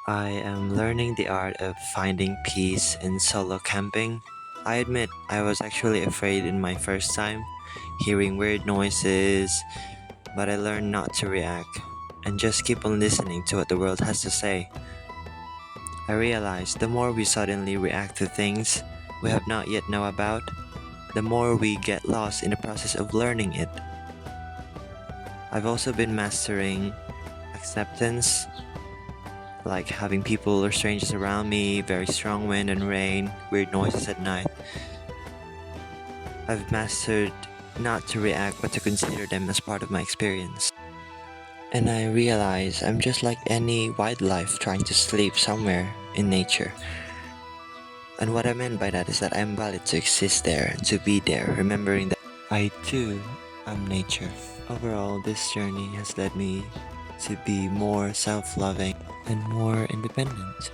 I am learning the art of finding peace in solo camping. I admit I was actually afraid in my first time, hearing weird noises, but I learned not to react and just keep on listening to what the world has to say. I realized the more we suddenly react to things we have not yet know about, the more we get lost in the process of learning it. I've also been mastering acceptance, like having people or strangers around me, very strong wind and rain, weird noises at night. I've mastered not to react but to consider them as part of my experience. And I realize I'm just like any wildlife trying to sleep somewhere in nature. And what I meant by that is that I'm valid to exist there, to be there, remembering that I too am nature. Overall, this journey has led me to be more self-loving and more independent.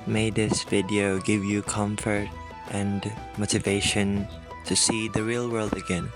May this video give you comfort and motivation to see the real world again.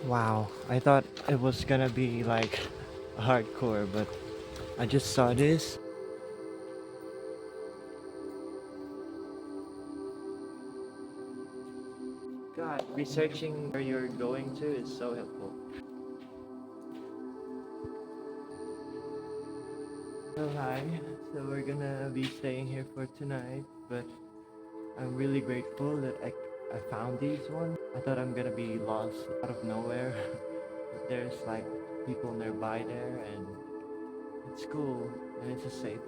Wow, I thought it was gonna be like hardcore, but I just saw this. God, researching where you're going to is so helpful. So hi, so we're gonna be staying here for tonight, but I'm really grateful that I found these ones. I thought I'm gonna be lost out of nowhere. But there's like people nearby there, and it's cool and it's a safe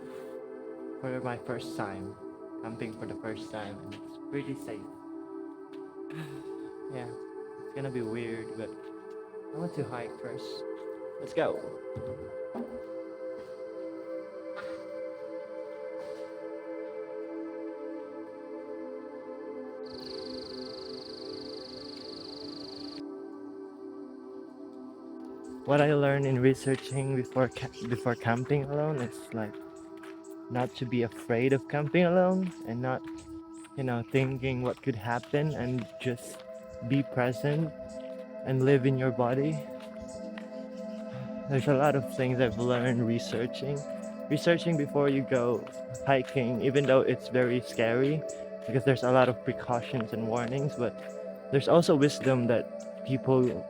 for my first time camping for the first time, and it's pretty safe. Yeah, it's gonna be weird, but I want to hike first. Let's go. What I learned in researching before camping alone is like not to be afraid of camping alone, and not thinking what could happen, and just be present and live in your body. There's a lot of things I've learned researching before you go hiking, even though it's very scary because there's a lot of precautions and warnings, but there's also wisdom that people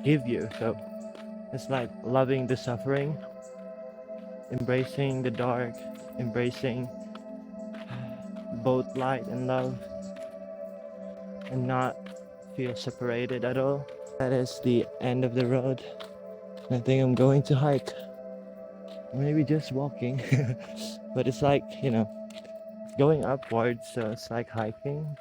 give you. So it's like loving the suffering, embracing the dark, embracing both light and love, and not feel separated at all. That is the end of the road. I think I'm going to hike. Maybe just walking. But it's like, going upwards, so it's like hiking.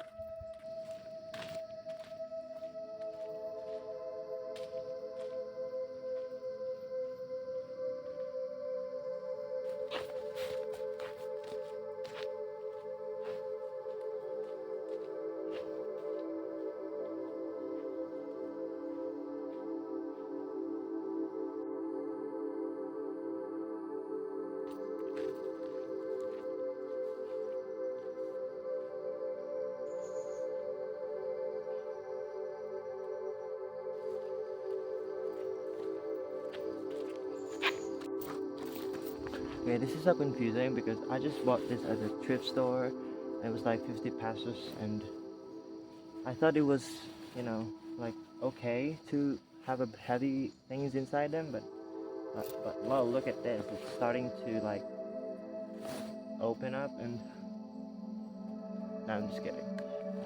Okay, this is so confusing because I just bought this at a thrift store. It was like 50 pesos, and I thought it was, like okay to have a heavy things inside them, but wow, look at this. It's starting to like open up, and no, I'm just kidding.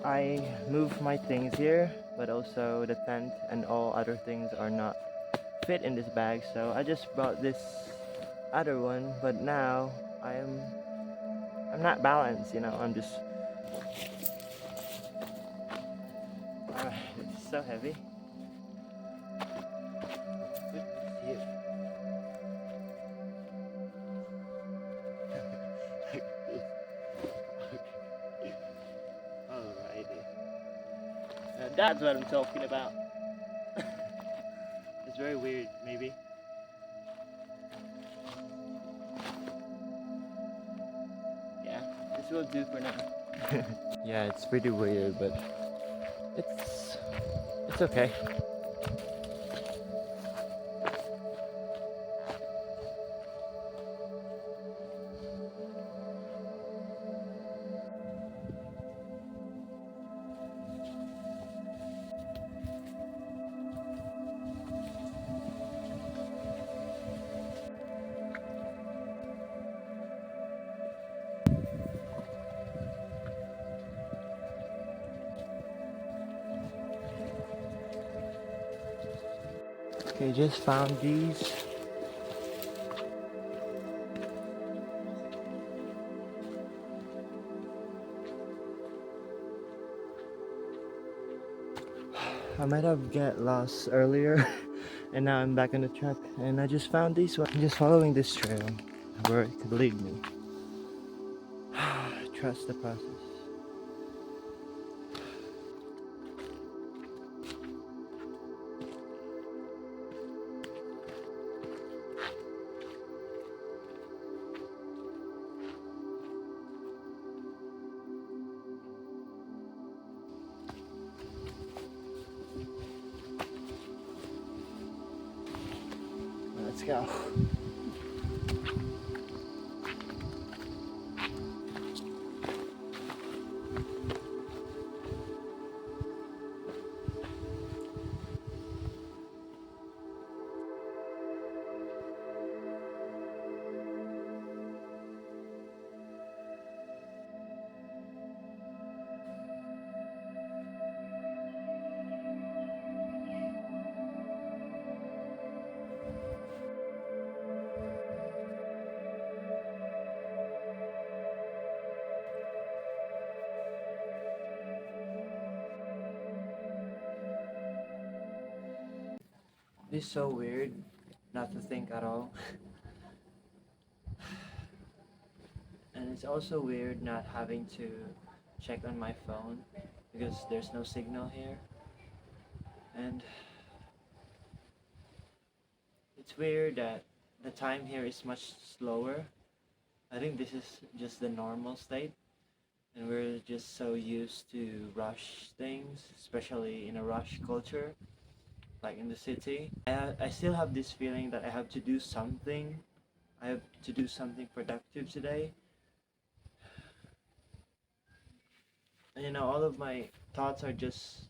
I moved my things here, but also the tent and all other things are not fit in this bag, so I just brought this other one. But now I'm not balanced, I'm just it's so heavy. Let's put this here. That's what I'm talking about. It's very weird, maybe. Yeah, this will do for now. Yeah, it's pretty weird, but it's it's okay. Okay, just found these. I might have get lost earlier and now I'm back on the track and I just found these one. I'm just following this trail where it could lead me. Trust the process. Let's go. It's so weird not to think at all. And it's also weird not having to check on my phone because there's no signal here. And it's weird that the time here is much slower. I think this is just the normal state. And we're just so used to rush things, especially in a rush culture, like in the city. I still have this feeling that I have to do something. I have to do something productive today. And all of my thoughts are just,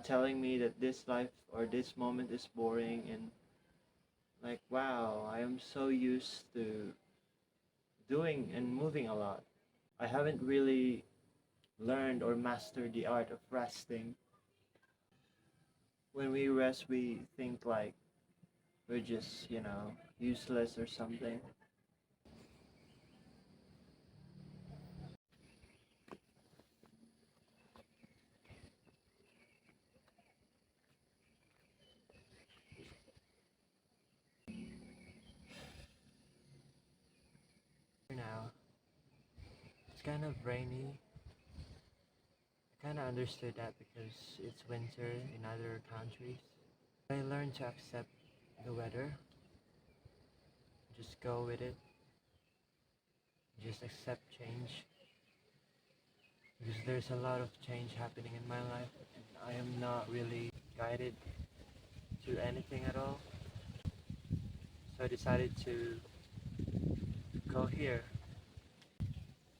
telling me that this life or this moment is boring and like, wow, I am so used to doing and moving a lot. I haven't really learned or mastered the art of resting. When we rest, we think like we're just, useless or something. Now, it's kind of rainy. I kind of understood that because it's winter in other countries. I learned to accept the weather, just go with it, just accept change. Because there's a lot of change happening in my life, and I am not really guided to anything at all. So I decided to go here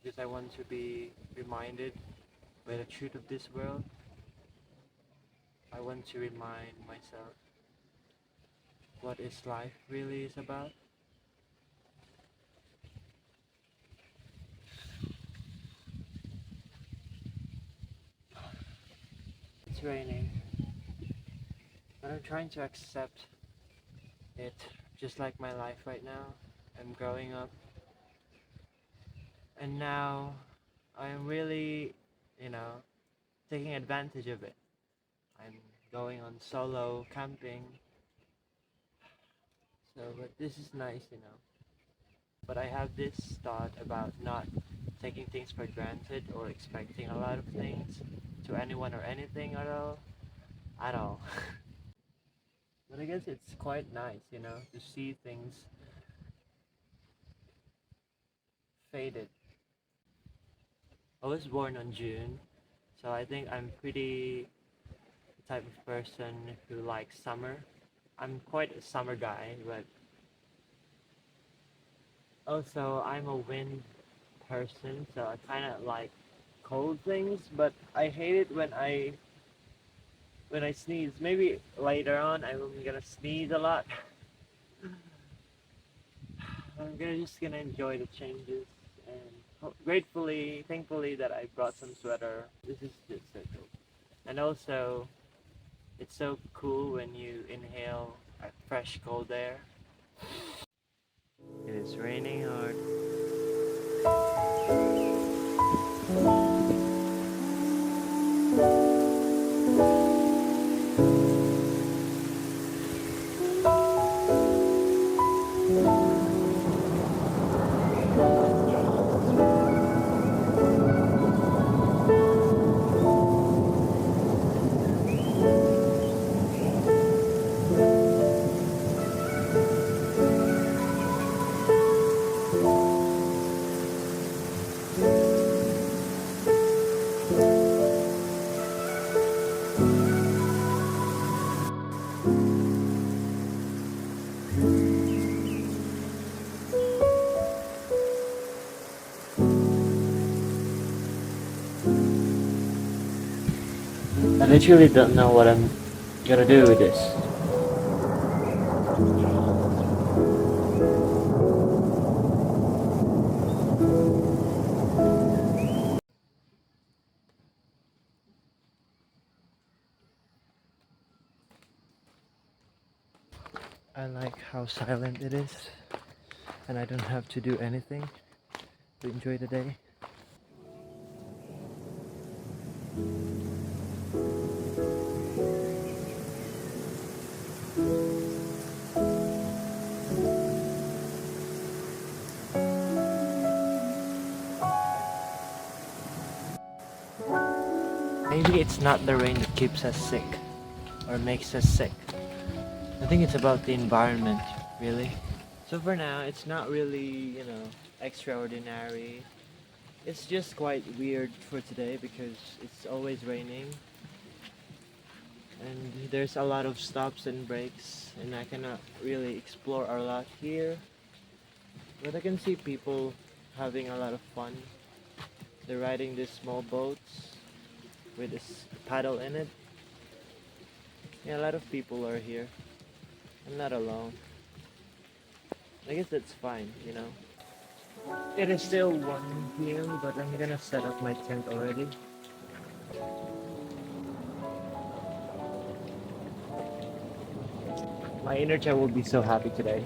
because I want to be reminded by the truth of this world. I want to remind myself what is life really is about. It's raining, but I'm trying to accept it just like my life right now. I'm growing up, and now I'm really, you know, taking advantage of it. I'm going on solo camping, so but this is nice. but I have this thought about not taking things for granted or expecting a lot of things to anyone or anything at all. At all. But I guess it's quite nice, to see things faded. I was born on June, so I think I'm pretty the type of person who likes summer. I'm quite a summer guy, but also I'm a wind person, so I kind of like cold things, but I hate it when I sneeze. Maybe later on I'm gonna sneeze a lot. I'm just gonna enjoy the changes and gratefully, thankfully that I brought some sweater. This is just so cool. And also, it's so cool when you inhale fresh cold air. It is raining hard. I literally don't know what I'm gonna do with this. I like how silent it is, and I don't have to do anything to enjoy the day. Maybe it's not the rain that keeps us sick or makes us sick. I think it's about the environment, really. So for now, it's not really, extraordinary. It's just quite weird for today because it's always raining and there's a lot of stops and breaks and I cannot really explore a lot here. But I can see people having a lot of fun. They're riding these small boats with this paddle in it. Yeah, a lot of people are here. I'm not alone. I guess that's fine. It is still 1 p.m., but I'm gonna set up my tent already. My inner child will be so happy today.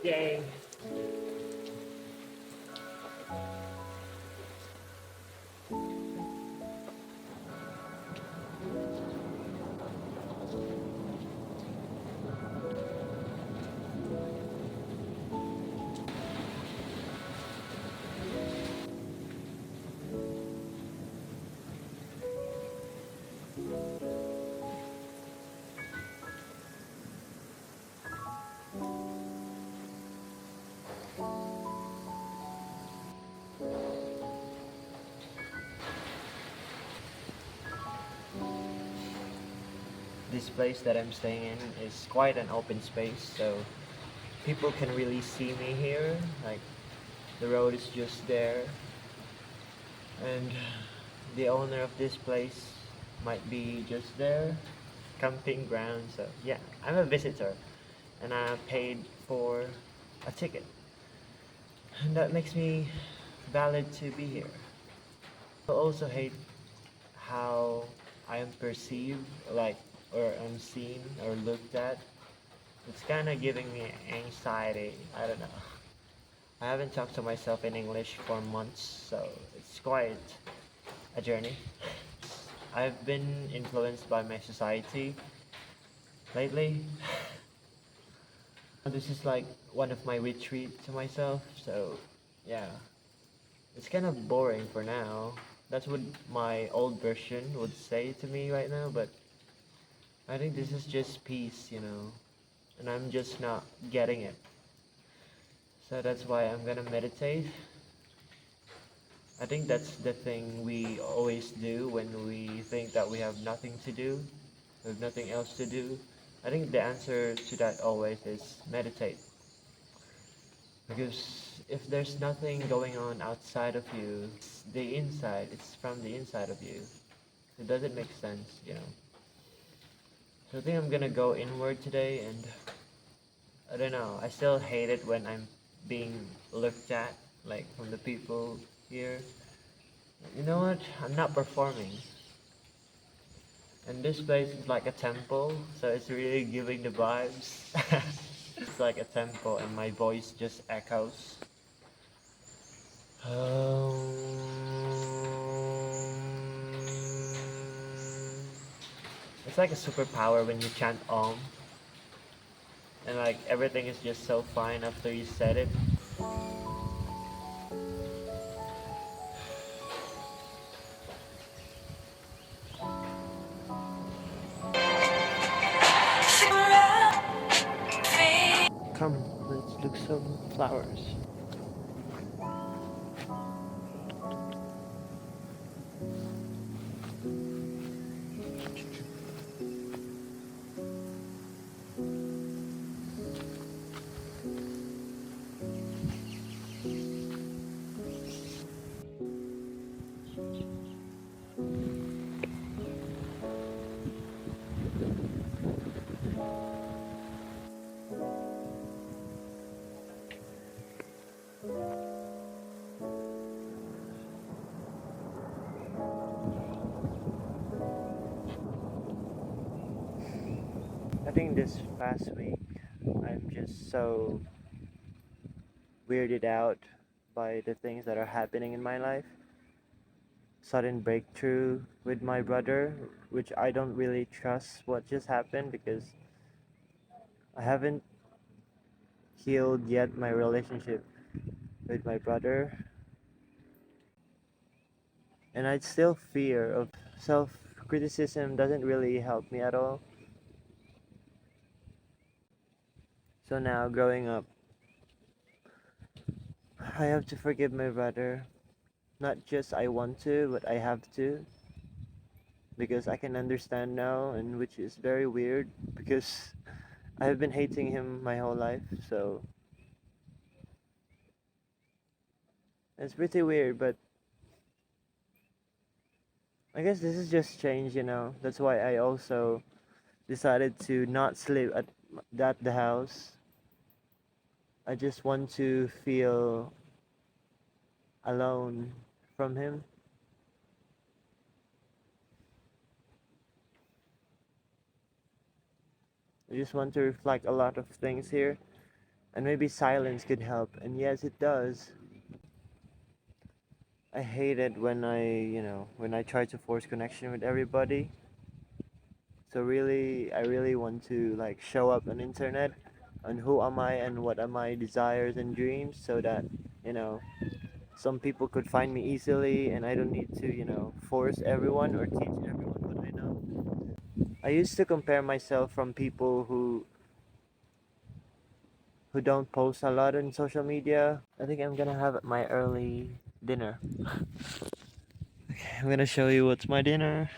Yay! This place that I'm staying in is quite an open space, so people can really see me here. Like, the road is just there, and the owner of this place might be just there, camping ground. So yeah, I'm a visitor, and I paid for a ticket, and that makes me valid to be here. I also hate how I am perceived, like, or I'm seen or looked at, it's kind of giving me anxiety. I don't know. I haven't talked to myself in English for months, so it's quite a journey. I've been influenced by my society lately. This is like one of my retreat to myself, so yeah. It's kind of boring for now. That's what my old version would say to me right now, but I think this is just peace, and I'm just not getting it. So that's why I'm gonna meditate. I think that's the thing we always do when we think that we have nothing to do, we have nothing else to do. I think the answer to that always is meditate. Because if there's nothing going on outside of you, it's from the inside of you. It doesn't make sense. So I think I'm gonna go inward today, and I don't know, I still hate it when I'm being looked at, like from the people here. You know what? I'm not performing. And this place is like a temple, so it's really giving the vibes. It's like a temple, and my voice just echoes. It's like a superpower when you chant Om, and like everything is just so fine after you said it. Come, let's look some flowers. I think this past week, I'm just so weirded out by the things that are happening in my life. Sudden breakthrough with my brother, which I don't really trust what just happened because I haven't healed yet my relationship with my brother. And I still fear of self-criticism doesn't really help me at all. So now growing up, I have to forgive my brother. Not just I want to, but I have to. Because I can understand now, and which is very weird because I have been hating him my whole life, so it's pretty weird, but I guess this is just change. That's why I also decided to not sleep at the house. I just want to feel alone from him. I just want to reflect a lot of things here, and maybe silence could help, and yes, it does. I hate it when I try to force connection with everybody. So really, I really want to like show up on internet on who am I and what are my desires and dreams so that, you know, some people could find me easily and I don't need to, force everyone or teach everyone what I know. I used to compare myself from people who don't post a lot on social media. I think I'm gonna have my early dinner. Okay, I'm gonna show you what's my dinner.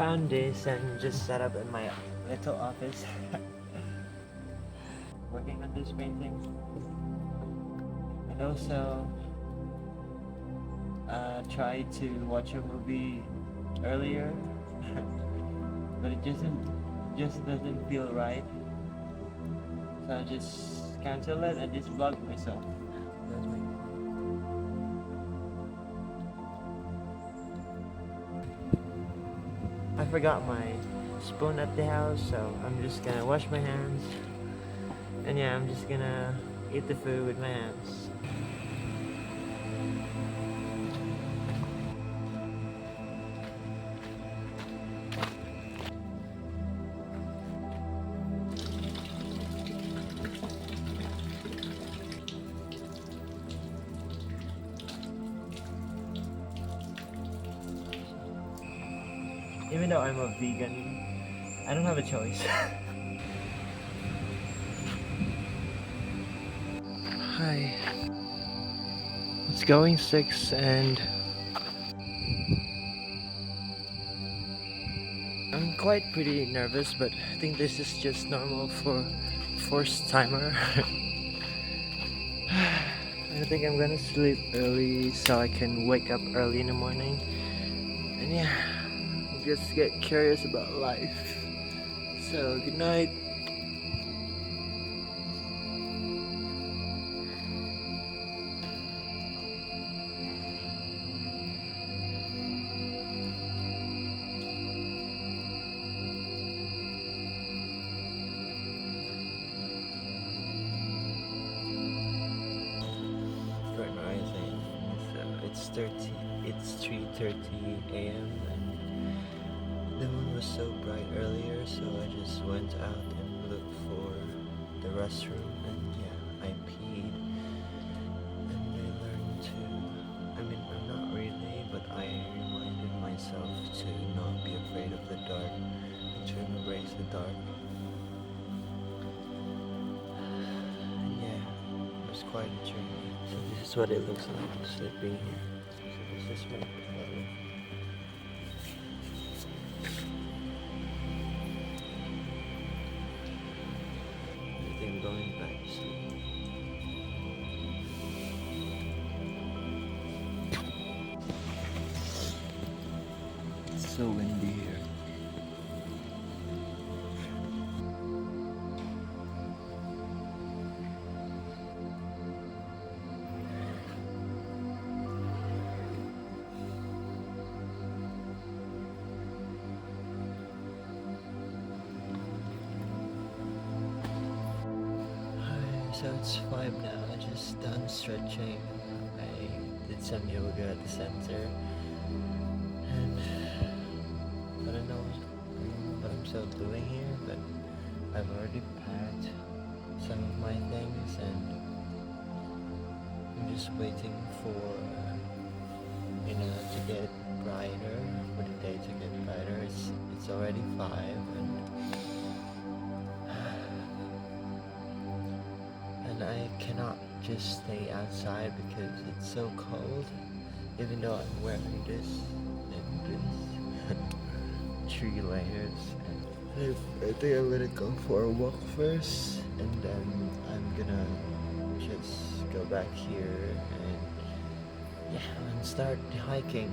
found this and just set up in my little office. Working on this painting. And also tried to watch a movie earlier, but it just doesn't feel right. So I just cancel it and just vlog myself. That's my I forgot my spoon at the house, so I'm just gonna wash my hands. And yeah, I'm just gonna eat the food with my hands. Even though I'm a vegan, I don't have a choice. Hi. It's going 6 and I'm quite pretty nervous, but I think this is just normal for first timer. I think I'm gonna sleep early so I can wake up early in the morning. And yeah, just get curious about life. So good night. Bright rising. So it's 3:30 a.m. and the moon was so bright earlier, so I just went out and looked for the restroom, and yeah, I peed and I learned to, I'm not really, but I reminded myself to not be afraid of the dark and to embrace the dark. And yeah, it was quite a journey. So this is what it looks like sleeping here. So this is my pillow. I think I'm going back to sleep. It's so windy here. So it's 5 now, I just done stretching. I did some yoga at the center. And I don't know what I'm still doing here, but I've already packed some of my things and I'm just waiting for, to get brighter, for the day to get brighter. It's already 5 and I cannot just stay outside because it's so cold, even though I'm wearing this and this 3 layers. And I think I'm gonna go for a walk first, and then I'm gonna just go back here and start hiking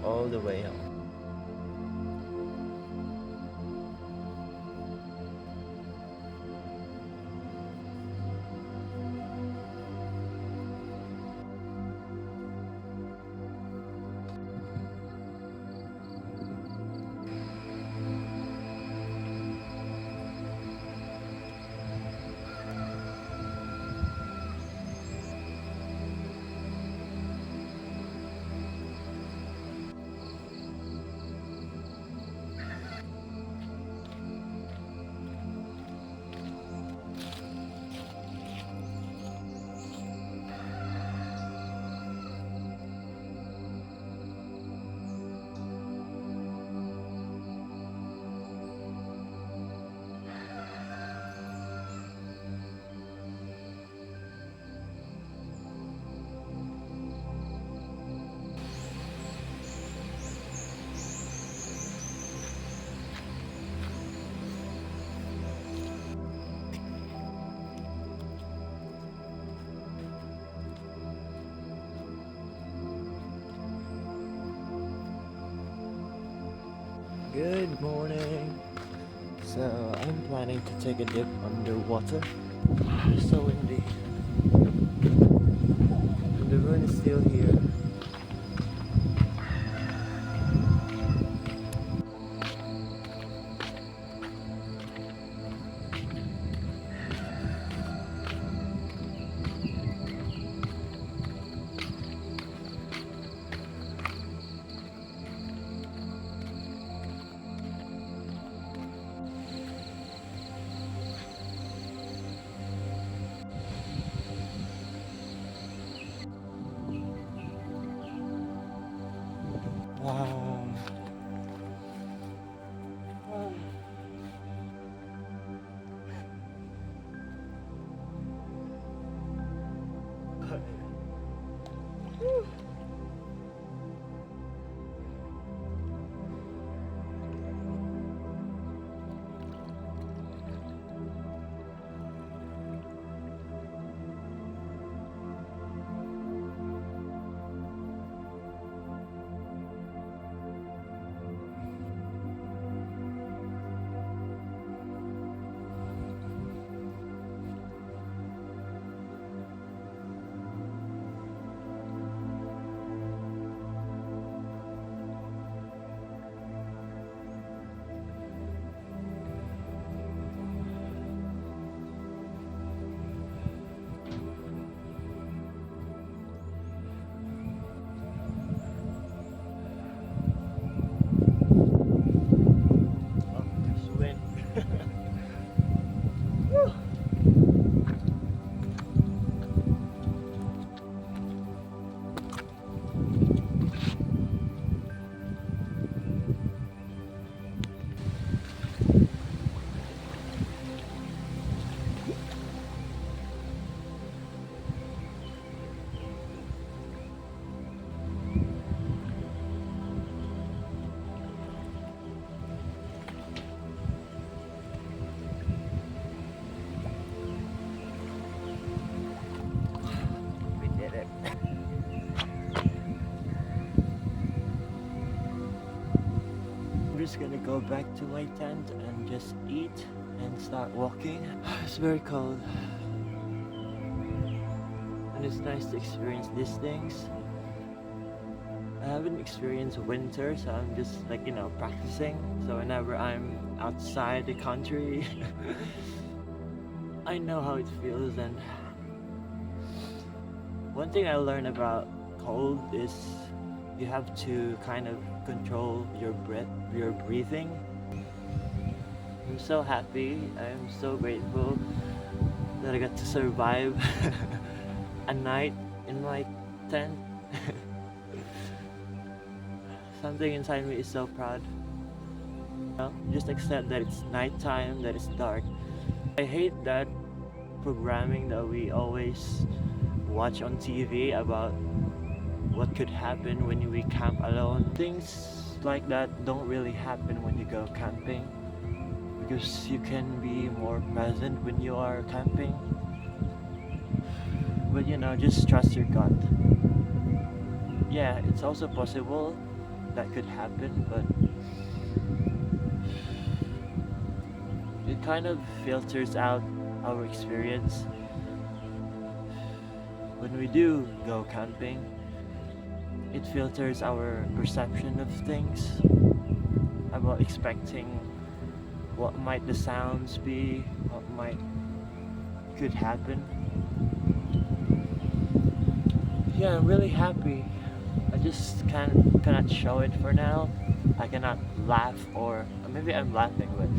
all the way home. Good morning. So I'm planning to take a dip underwater. So windy. And the moon is still here. Wow. Oh, there's wind. Woo. We did it. I'm just gonna go back to my tent and just eat and start walking. It's very cold. And it's nice to experience these things. I haven't experienced winter, so I'm just like, practicing. So whenever I'm outside the country, I know how it feels. And one thing I learned about cold is you have to kind of control your breath, your breathing. I'm so happy. I'm so grateful that I got to survive a night in my tent. Something inside me is so proud. Just accept that it's nighttime, that it's dark. I hate that programming that we always watch on TV about what could happen when we camp alone. Things like that don't really happen when you go camping, because you can be more present when you are camping. But just trust your gut. Yeah, it's also possible that could happen, but it kind of filters out our experience. When we do go camping, it filters our perception of things, about expecting what might the sounds be, what might could happen. Yeah, I'm really happy. I just cannot show it for now. I cannot laugh, or maybe I'm laughing, but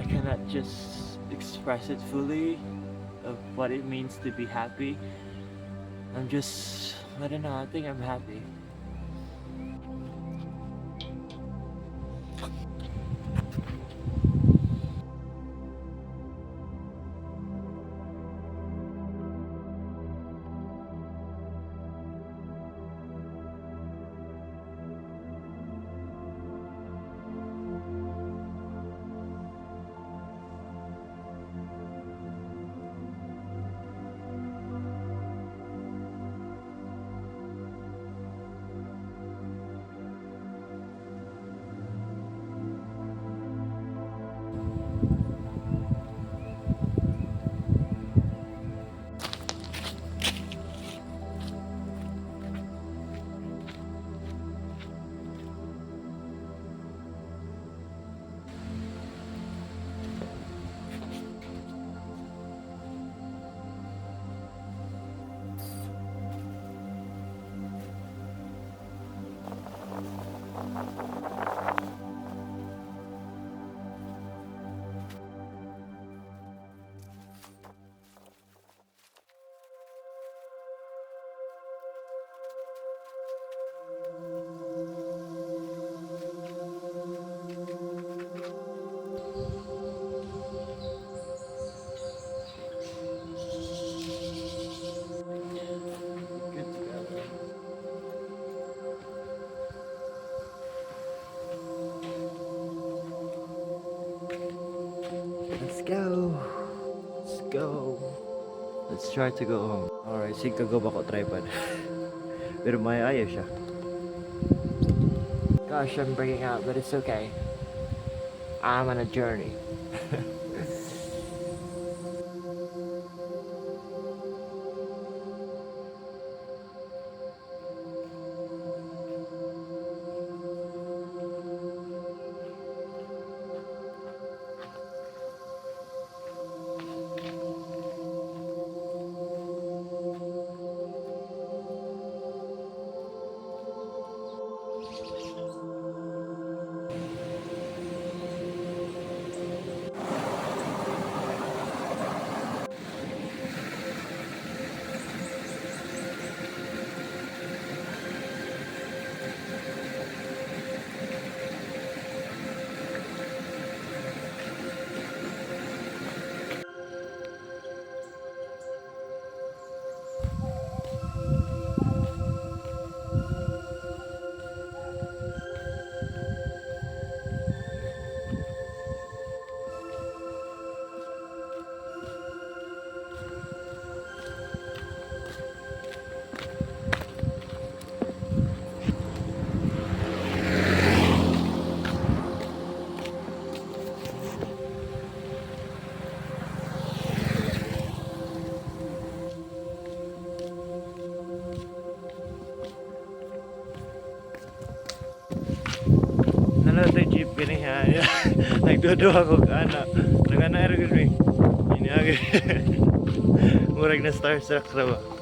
I cannot just express it fully of what it means to be happy. I don't know, I think I'm happy. Let's try to go home. Alright, sige go ba ko tripod. Pero may ayaw siya. Gosh, I'm breaking out, but it's okay. I'm on a journey. Ano ito jeep gani ha? Nagduduha ko anak. Nagana rin gani. Ini agi. Murag na starstruck ra ba?